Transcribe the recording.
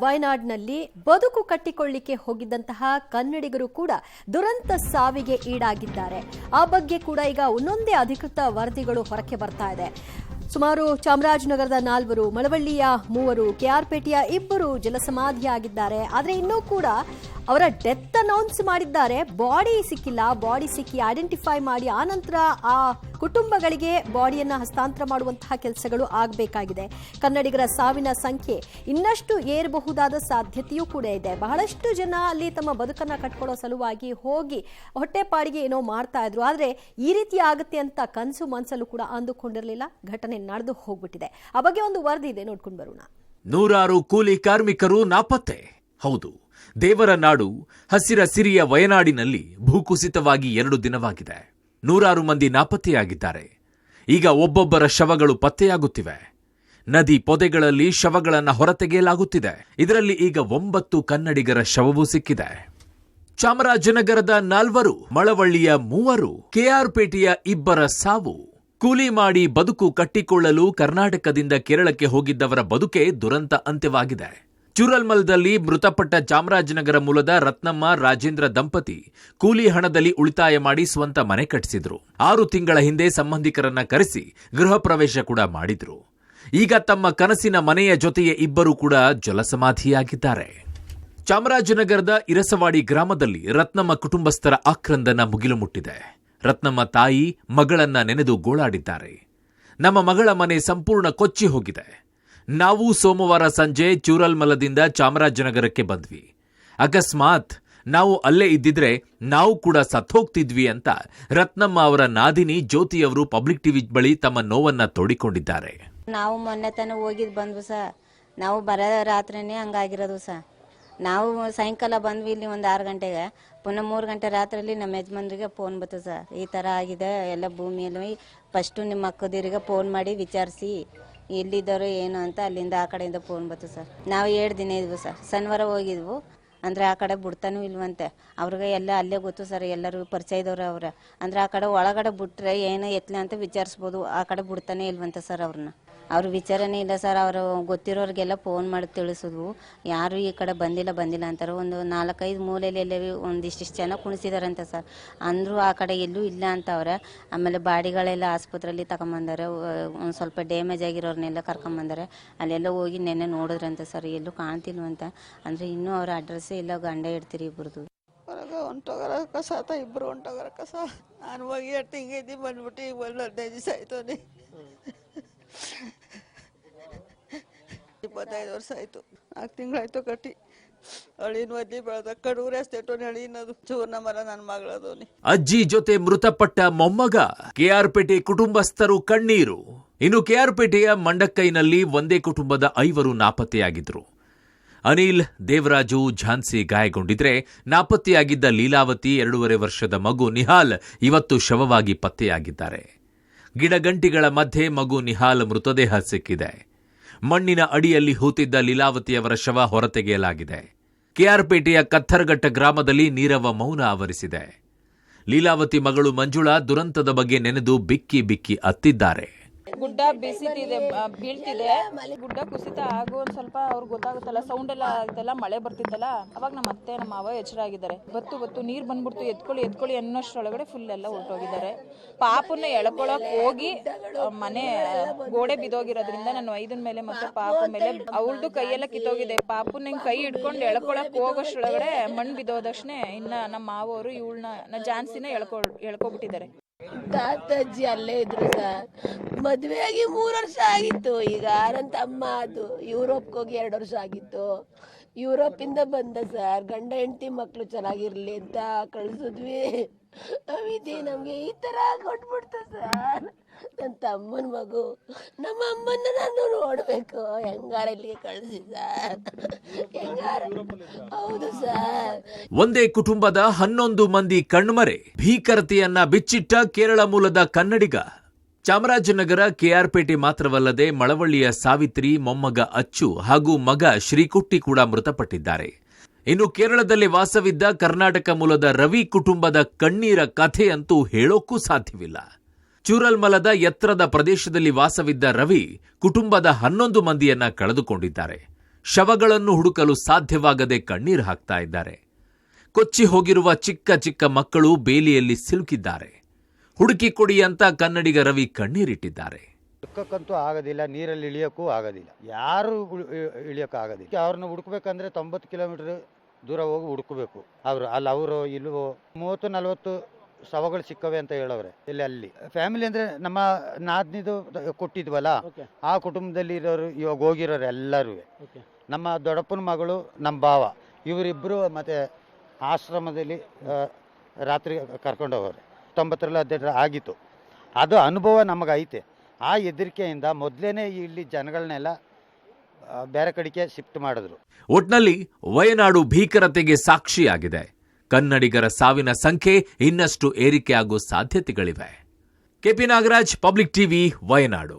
ವಯನಾಡ್ನಲ್ಲಿ ಬದುಕು ಕಟ್ಟಿಕೊಳ್ಳಿಕ್ಕೆ ಹೋಗಿದ್ದಂತಹ ಕನ್ನಡಿಗರು ಕೂಡ ದುರಂತ ಸಾವಿಗೆ ಈಡಾಗಿದ್ದಾರೆ. ಆ ಬಗ್ಗೆ ಕೂಡ ಈಗ ಒಂದೊಂದೇ ಅಧಿಕೃತ ವರದಿಗಳು ಹೊರಕ್ಕೆ ಬರ್ತಾ ಇದೆ. ಸುಮಾರು ಚಾಮರಾಜನಗರದ 4, ಮಳವಳ್ಳಿಯ 3, ಕೆಆರ್ಪೇಟೆಯ 2 ಜಲಸಮಾಧಿಯಾಗಿದ್ದಾರೆ. ಆದರೆ ಇನ್ನೂ ಕೂಡ ಅವರ ಡೆತ್ ಅನೌನ್ಸ್ ಮಾಡಿದ್ದಾರೆ. ಬಾಡಿ ಸಿಕ್ಕಿಲ್ಲ. ಬಾಡಿ ಸಿಕ್ಕಿ ಐಡೆಂಟಿಫೈ ಮಾಡಿ ಆನಂತರ ಆ ಕುಟುಂಬಗಳಿಗೆ ಬಾಡಿಯನ್ನ ಹಸ್ತಾಂತರ ಮಾಡುವಂತಹ ಕೆಲಸಗಳು ಆಗಬೇಕಾಗಿದೆ. ಕನ್ನಡಿಗರ ಸಾವಿನ ಸಂಖ್ಯೆ ಇನ್ನಷ್ಟು ಏರಬಹುದಾದ ಸಾಧ್ಯತೆಯೂ ಕೂಡ ಇದೆ. ಬಹಳಷ್ಟು ಜನ ಅಲ್ಲಿ ತಮ್ಮ ಬದುಕನ್ನ ಕಟ್ಕೊಳ್ಳೋ ಸಲುವಾಗಿ ಹೋಗಿ ಹೊಟ್ಟೆಪಾಡಿಗೆ ಏನೋ ಮಾಡ್ತಾ ಇದ್ರು. ಆದರೆ ಈ ರೀತಿ ಆಗುತ್ತೆ ಅಂತ ಕನಸು ಮನಸ್ಸಲ್ಲೂ ಕೂಡ ಅಂದುಕೊಂಡಿರಲಿಲ್ಲ. ಘಟನೆ ನಡೆದು ಹೋಗ್ಬಿಟ್ಟಿದೆ. ಆ ಬಗ್ಗೆ ಒಂದು ವರದಿ ಇದೆ, ನೋಡ್ಕೊಂಡು ಬರೋಣ. ನೂರಾರು ಕೂಲಿ ಕಾರ್ಮಿಕರು ನಾಪತ್ತೆ. ಹೌದು, ದೇವರ ನಾಡು ಹಸಿರ ಸಿರಿಯ ವಯನಾಡಿನಲ್ಲಿ ಭೂಕುಸಿತವಾಗಿ 2 ದಿನವಾಗಿದೆ. ನೂರಾರು ಮಂದಿ ನಾಪತ್ತೆಯಾಗಿದ್ದಾರೆ. ಈಗ ಒಬ್ಬೊಬ್ಬರ ಶವಗಳು ಪತ್ತೆಯಾಗುತ್ತಿವೆ. ನದಿ ಪೊದೆಗಳಲ್ಲಿ ಶವಗಳನ್ನು ಹೊರತೆಗೆಯಲಾಗುತ್ತಿದೆ. ಇದರಲ್ಲಿ ಈಗ 9 ಕನ್ನಡಿಗರ ಶವವೂ ಸಿಕ್ಕಿದೆ. ಚಾಮರಾಜನಗರದ 4, ಮಳವಳ್ಳಿಯ 3, ಕೆಆರ್ಪೇಟೆಯ 2 ಸಾವು. ಕೂಲಿ ಮಾಡಿ ಬದುಕು ಕಟ್ಟಿಕೊಳ್ಳಲು ಕರ್ನಾಟಕದಿಂದ ಕೇರಳಕ್ಕೆ ಹೋಗಿದ್ದವರ ಬದುಕೆ ದುರಂತ ಅಂತ್ಯವಾಗಿದೆ. ಚೂರಲ್ಮಲದಲ್ಲಿ ಮೃತಪಟ್ಟ ಚಾಮರಾಜನಗರ ಮೂಲದ ರತ್ನಮ್ಮ ರಾಜೇಂದ್ರ ದಂಪತಿ ಕೂಲಿ ಹಣದಲ್ಲಿ ಉಳಿತಾಯ ಮಾಡಿ ಸ್ವಂತ ಮನೆ ಕಟ್ಟಿಸಿದ್ರು. 6 ತಿಂಗಳ ಹಿಂದೆ ಸಂಬಂಧಿಕರನ್ನ ಕರೆಸಿ ಗೃಹ ಪ್ರವೇಶ ಕೂಡ ಮಾಡಿದ್ರು. ಈಗ ತಮ್ಮ ಕನಸಿನ ಮನೆಯ ಜೊತೆಯೇ 2 ಕೂಡ ಜಲಸಮಾಧಿಯಾಗಿದ್ದಾರೆ. ಚಾಮರಾಜನಗರದ ಇರಸವಾಡಿ ಗ್ರಾಮದಲ್ಲಿ ರತ್ನಮ್ಮ ಕುಟುಂಬಸ್ಥರ ಆಕ್ರಂದನ ಮುಗಿಲು ಮುಟ್ಟಿದೆ. ರತ್ನಮ್ಮ ತಾಯಿ ಮಗಳನ್ನ ನೆನೆದು ಗೋಳಾಡಿದ್ದಾರೆ. ನಮ್ಮ ಮಗಳ ಮನೆ ಸಂಪೂರ್ಣ ಕೊಚ್ಚಿ ಹೋಗಿದೆ. ನಾವು ಸೋಮವಾರ ಸಂಜೆ ಚೂರಲ್ಮಲದಿಂದ ಚಾಮರಾಜನಗರಕ್ಕೆ ಬಂದ್ವಿ. ಅಕಸ್ಮಾತ್ ನಾವು ಅಲ್ಲೇ ಇದ್ದಿದ್ರೆ ನಾವು ಕೂಡ ಸತ್ತೋಗ್ತಿದ್ವಿ ಅಂತ ರತ್ನಮ್ಮ ಅವರ ನಾದಿನಿ ಜ್ಯೋತಿಯವರು ಪಬ್ಲಿಕ್ ಟಿವಿ ಬಳಿ ತಮ್ಮ ನೋವನ್ನ ತೋಡಿಕೊಂಡಿದ್ದಾರೆ. ನಾವು ಮೊನ್ನೆ ತನಕ ಹೋಗಿದ್ ಬಂದ್ವು ಸರ್. ನಾವು ಬರೋ ರಾತ್ರಿನೇ ಹಂಗಾಗಿರೋದು ಸರ್. ನಾವು ಸಾಯಂಕಾಲ ಬಂದ್ವಿ ಇಲ್ಲಿ ಒಂದು 6 ಗಂಟೆಗೆ. ಪುನಃ 3 ಗಂಟೆ ರಾತ್ರಿಯಲ್ಲಿ ನಮ್ಮ ಯಜಮಾನ್ರಿಗೆ ಫೋನ್ ಬತ್ತು ಸರ್, ಈ ಥರ ಆಗಿದೆ ಎಲ್ಲ ಭೂಮಿಯಲ್ಲಿ. ಫಸ್ಟು ನಿಮ್ಮ ಅಕ್ಕದಿರಿಗೆ ಫೋನ್ ಮಾಡಿ ವಿಚಾರಿಸಿ ಎಲ್ಲಿದ್ದಾರೋ ಏನು ಅಂತ. ಅಲ್ಲಿಂದ ಆ ಕಡೆಯಿಂದ ಫೋನ್ ಬತ್ತು ಸರ್. ನಾವು 7 ದಿನ ಇದ್ವು ಸರ್. ಶನಿವಾರ ಹೋಗಿದ್ವು. ಅಂದರೆ ಆ ಕಡೆ ಬಿಡ್ತಾನೂ ಇಲ್ವಂತೆ. ಅವ್ರಿಗೆ ಎಲ್ಲ ಅಲ್ಲೇ ಗೊತ್ತು ಸರ್, ಎಲ್ಲರೂ ಪರಿಚಯದವ್ರು ಅವ್ರೆ. ಅಂದರೆ ಆ ಕಡೆ ಒಳಗಡೆ ಬಿಟ್ರೆ ಏನು ಎತ್ತಲೆ ಅಂತ ವಿಚಾರಿಸ್ಬೋದು. ಆ ಕಡೆ ಬಿಡ್ತಾನೆ ಇಲ್ವಂತೆ ಸರ್ ಅವ್ರನ್ನ. ಅವ್ರ ವಿಚಾರನೇ ಇಲ್ಲ ಸರ್. ಅವರು ಗೊತ್ತಿರೋರಿಗೆಲ್ಲ ಫೋನ್ ಮಾಡಿ ತಿಳಿಸಿದ್ವು. ಯಾರು ಈ ಕಡೆ ಬಂದಿಲ್ಲ ಅಂತಾರೆ. ಒಂದು 4-5 ಮೂಲೆಯಲ್ಲಿ ಎಲ್ಲವೂ ಒಂದಿಷ್ಟು ಜನ ಕುಣಿಸಿದಾರಂತೆ ಸರ್. ಅಂದರೂ ಆ ಕಡೆ ಎಲ್ಲೂ ಇಲ್ಲ ಅಂತ ಅವ್ರೆ. ಆಮೇಲೆ ಬಾಡಿಗಳೆಲ್ಲ ಆಸ್ಪತ್ರೆಯಲ್ಲಿ ತಗೊಂಬಂದಾರೆ. ಒಂದು ಸ್ವಲ್ಪ ಡ್ಯಾಮೇಜ್ ಆಗಿರೋರ್ನೆಲ್ಲ ಕರ್ಕೊಂಬಂದಾರೆ. ಅಲ್ಲೆಲ್ಲ ಹೋಗಿ ನೆನ್ನೆ ನೋಡಿದ್ರಂತೆ ಸರ್, ಎಲ್ಲೂ ಕಾಣ್ತಿಲ್ವಂತ. ಅಂದರೆ ಇನ್ನೂ ಅವ್ರ ಅಡ್ರೆಸ್ಸೇ ಇಲ್ಲ. ಗಂಡ ಇಡ್ತೀರಿ ಇಬ್ಬರದು ಹೊರಗೆ ಹೊಂಟೋಗರ ಕಸ ಆತ. 2 ಹೊಂಟೋಗರ ಕಸ. ನಾನು ಹೋಗಿ 8 ತಿಂಗಳು ಬಂದ್ಬಿಟ್ಟು ಈಗ 15 ದಿವಸ ಆಯ್ತು. 25 ವರ್ಷ ಆಯ್ತು. 4 ತಿಂಗಳಾಯ್ತು ಕಟ್ಟಿ. ಅಳಿನ ಒದ್ದಿ ಬೆಳೆದ ಕಡೂರು ಎಸ್ಟೇಟು ನಳಿನದು ಚೂರ್ಣ ಮರ ನನ್ನ ಮಗಳದೋನಿ. ಅಜ್ಜಿ ಜೊತೆ ಮೃತಪಟ್ಟ ಮೊಮ್ಮಗ. ಕೆಆರ್ಪೇಟೆ ಕುಟುಂಬಸ್ಥರು ಕಣ್ಣೀರು. ಇನ್ನು ಕೆಆರ್ಪೇಟೆಯ ಮಂಡಕ್ಕೈನಲ್ಲಿ ಒಂದೇ ಕುಟುಂಬದ 5 ನಾಪತ್ತೆಯಾಗಿದ್ರು. ಅನಿಲ್, ದೇವರಾಜು, ಝಾನ್ಸಿ ಗಾಯಗೊಂಡಿದ್ರೆ ನಾಪತ್ತೆಯಾಗಿದ್ದ ಲೀಲಾವತಿ 2.5 ವರ್ಷದ ಮಗು ನಿಹಾಲ್ ಇವತ್ತು ಶವವಾಗಿ ಪತ್ತೆಯಾಗಿದ್ದಾರೆ. ಗಿಡಗಂಟಿಗಳ ಮಧ್ಯೆ ಮಗು ನಿಹಾಲ್ ಮೃತದೇಹ ಸಿಕ್ಕಿದೆ. ಮಣ್ಣಿನ ಅಡಿಯಲ್ಲಿ ಹೂತಿದ್ದ ಲೀಲಾವತಿಯವರ ಶವ ಹೊರತೆಗೆಯಲಾಗಿದೆ. ಕೆಆರ್ಪೇಟೆಯ ಕತ್ತರ್ಘಟ್ಟ ಗ್ರಾಮದಲ್ಲಿ ನೀರವ ಮೌನ ಆವರಿಸಿದೆ. ಲೀಲಾವತಿ ಮಗಳು ಮಂಜುಳಾ ದುರಂತದ ಬಗ್ಗೆ ನೆನೆದು ಬಿಕ್ಕಿ ಬಿಕ್ಕಿ ಅತ್ತಿದ್ದಾರೆ. ಗುಡ್ಡ ಬೀಳ್ತಿದೆ. ಗುಡ್ಡ ಕುಸಿತ ಆಗೋ ಒಂದ್ ಸ್ವಲ್ಪ ಅವ್ರಿಗೆ ಗೊತ್ತಾಗುತ್ತಲ್ಲ, ಸೌಂಡ್ ಎಲ್ಲ ಆಗ್ತಲ್ಲ, ಮಳೆ ಬರ್ತಿತ್ತಲ್ಲ, ಅವಾಗ ನಮ್ಮ ಅತ್ತೆ ನಮ್ಮ ಮಾವ ಎಚ್ಚರ ಆಗಿದ್ದಾರೆ. ಬತ್ತು ನೀರ್ ಬಂದ್ಬಿಡ್ತು, ಎತ್ಕೊಳ್ಳಿ ಅನ್ನೋಷ್ಟ್ರೊಳಗಡೆ ಫುಲ್ ಎಲ್ಲ ಹೊರಟೋಗಿದ್ದಾರೆ. ಪಾಪನ್ನ ಎಳ್ಕೊಳಕ್ ಹೋಗಿ ಮನೆ ಗೋಡೆ ಬಿದ್ದೋಗಿರೋದ್ರಿಂದ ನಾನು ಐದನ್ ಮೇಲೆ ಮತ್ತೆ ಪಾಪ ಮೇಲೆ ಅವಳ್ದು ಕೈಯೆಲ್ಲ ಕಿತ್ತೋಗಿದೆ. ಪಾಪನ ಕೈ ಹಿಡ್ಕೊಂಡು ಎಳ್ಕೊಳಕ್ ಹೋಗೋಷ್ಟ್ರೊಳಗಡೆ ಮಣ್ಣು ಬಿದ್ದೋದಕ್ಷಣ ಇನ್ನ ನಮ್ಮ ಮಾವರು ಇವಳನ್ನ ಜಾನ್ಸಿನ ಎಳ್ಕೊಬಿಟ್ಟಿದ್ದಾರೆ. ತಾತಜ್ಜಿ ಅಲ್ಲೇ ಇದ್ರು ಸರ್. ಮದ್ವೆ ಆಗಿ 3 ವರ್ಷ ಆಗಿತ್ತು. ಈಗ ನನ್ನ ತಮ್ಮ ಅದು ಯುರೋಪ್ಗೆ ಹೋಗಿ 2 ವರ್ಷ ಆಗಿತ್ತು. ಯುರೋಪಿಂದ ಬಂದ ಸರ್. ಗಂಡ ಹೆಂಡತಿ ಮಕ್ಕಳು ಚೆನ್ನಾಗಿರ್ಲಿ ಅಂತ ಕಳ್ಸಿದ್ವಿ. ವಿಧಿ ನಮ್ಗೆ ಈ ತರ ಕೊಟ್ಬಿಡ್ತು ಸರ್. ನನ್ನ ತಮ್ಮನ ಮಗು, ನಮ್ಮ ಅಮ್ಮನ ನಾನು ನೋಡ್ಬೇಕು. ಹೆಂಗಾರ ಇಲ್ಲಿಗೆ ಕಳಿಸಿ ಸರ್. ಹೌದು ಸರ್. ಒಂದೇ ಕುಟುಂಬದ 11 ಮಂದಿ ಕಣ್ಮರೆ. ಭೀಕರತೆಯನ್ನ ಬಿಚ್ಚಿಟ್ಟ ಕೇರಳ ಮೂಲದ ಕನ್ನಡಿಗ. ಚಾಮರಾಜನಗರ, ಕೆಆರ್ಪೇಟೆ ಮಾತ್ರವಲ್ಲದೆ ಮಳವಳ್ಳಿಯ ಸಾವಿತ್ರಿ, ಮೊಮ್ಮಗ ಅಚ್ಚು ಹಾಗೂ ಮಗ ಶ್ರೀಕುಟ್ಟಿ ಕೂಡ ಮೃತಪಟ್ಟಿದ್ದಾರೆ. ಇನ್ನು ಕೇರಳದಲ್ಲಿ ವಾಸವಿದ್ದ ಕರ್ನಾಟಕ ಮೂಲದ ರವಿ ಕುಟುಂಬದ ಕಣ್ಣೀರ ಕಥೆಯಂತೂ ಹೇಳೋಕ್ಕೂ ಸಾಧ್ಯವಿಲ್ಲ. ಚೂರಲ್ಮಲದ ಎತ್ತರದ ಪ್ರದೇಶದಲ್ಲಿ ವಾಸವಿದ್ದ ರವಿ ಕುಟುಂಬದ 11 ಮಂದಿಯನ್ನ ಕಳೆದುಕೊಂಡಿದ್ದಾರೆ. ಶವಗಳನ್ನು ಹುಡುಕಲು ಸಾಧ್ಯವಾಗದೆ ಕಣ್ಣೀರು ಹಾಕ್ತಾ ಇದ್ದಾರೆ. ಕೊಚ್ಚಿ ಹೋಗಿರುವ ಚಿಕ್ಕ ಚಿಕ್ಕ ಮಕ್ಕಳು ಬೇಲಿಯಲ್ಲಿ ಸಿಲುಕಿದ್ದಾರೆ. ಹುಡುಕಿ ಕೊಡಿ ಅಂತ ಕನ್ನಡಿಗ ರವಿ ಕಣ್ಣೀರಿಟ್ಟಿದ್ದಾರೆ. ಹುಡುಕಕ್ಕಂತೂ ಆಗೋದಿಲ್ಲ, ನೀರಲ್ಲಿ ಇಳಿಯೋಕ್ಕೂ ಆಗೋದಿಲ್ಲ, ಯಾರು ಇಳಿಯೋಕ್ಕೂ ಆಗೋದಿಲ್ಲ. ಅವ್ರನ್ನ ಹುಡುಕ್ಬೇಕಂದ್ರೆ 90 ಕಿಲೋಮೀಟರ್ ದೂರ ಹೋಗಿ ಹುಡುಕಬೇಕು. ಅವರು ಇಲ್ವೋ 30-40 ಶವಗಳು ಸಿಕ್ಕವೆ ಅಂತ ಹೇಳವ್ರೆ. ಅಲ್ಲಿ ಫ್ಯಾಮಿಲಿ ಅಂದ್ರೆ ನಮ್ಮ ನಾದ್ನಿದು ಕೊಟ್ಟಿದ್ವಲ್ಲ, ಆ ಕುಟುಂಬದಲ್ಲಿ ಇರೋರು ಇವಾಗ ಹೋಗಿರೋರು ಎಲ್ಲರೂ. ನಮ್ಮ ದೊಡ್ಡಪ್ಪನ ಮಗಳು, ನಮ್ಮ ಭಾವ, ಇವರಿಬ್ಬರು ಮತ್ತೆ ಆಶ್ರಮದಲ್ಲಿ ರಾತ್ರಿ ಕರ್ಕೊಂಡು ಹೋಗೋರು. 90 ಆಗಿತ್ತು. ಅದು ಅನುಭವ ನಮಗೈತೆ. ಆ ಹೆದರಿಕೆಯಿಂದ ಮೊದಲೇನೆ ಇಲ್ಲಿ ಜನಗಳನ್ನೆಲ್ಲ ಬೇರೆ ಕಡೆಗೆ ಶಿಫ್ಟ್ ಮಾಡಿದ್ರು. ಒಟ್ನಲ್ಲಿ ವಯನಾಡು ಭೀಕರತೆಗೆ ಸಾಕ್ಷಿಯಾಗಿದೆ. ಕನ್ನಡಿಗರ ಸಾವಿನ ಸಂಖ್ಯೆ ಇನ್ನಷ್ಟು ಏರಿಕೆಯಾಗುವ ಸಾಧ್ಯತೆಗಳಿವೆ. KP Nagaraj, Public TV, Wayanad.